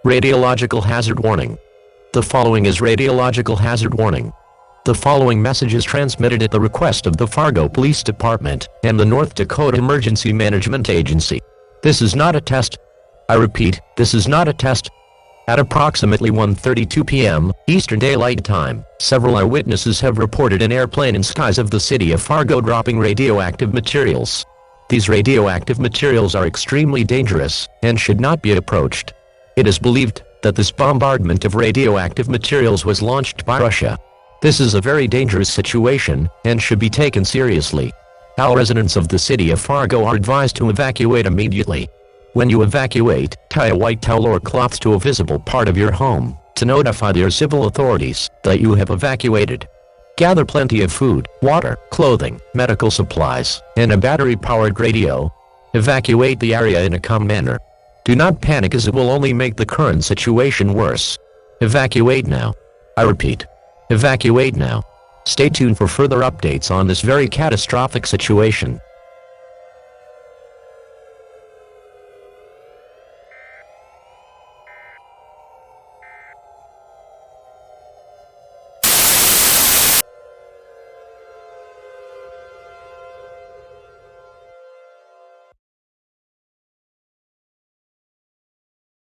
Radiological hazard warning. The following is radiological hazard warning. The following message is transmitted at the request of the Fargo Police Department and the North Dakota Emergency Management Agency. This is not a test. I repeat, this is not a test. At approximately 1:32 p.m. Eastern Daylight Time, several eyewitnesses have reported an airplane in skies of the city of Fargo dropping radioactive materials. These radioactive materials are extremely dangerous and should not be approached. It is believed that this bombardment of radioactive materials was launched by Russia. This is a very dangerous situation and should be taken seriously. All residents of the city of Fargo are advised to evacuate immediately. When you evacuate, tie a white towel or cloth to a visible part of your home to notify your civil authorities that you have evacuated. Gather plenty of food, water, clothing, medical supplies, and a battery-powered radio. Evacuate the area in a calm manner. Do not panic, as it will only make the current situation worse. Evacuate now. I repeat, evacuate now. Stay tuned for further updates on this very catastrophic situation.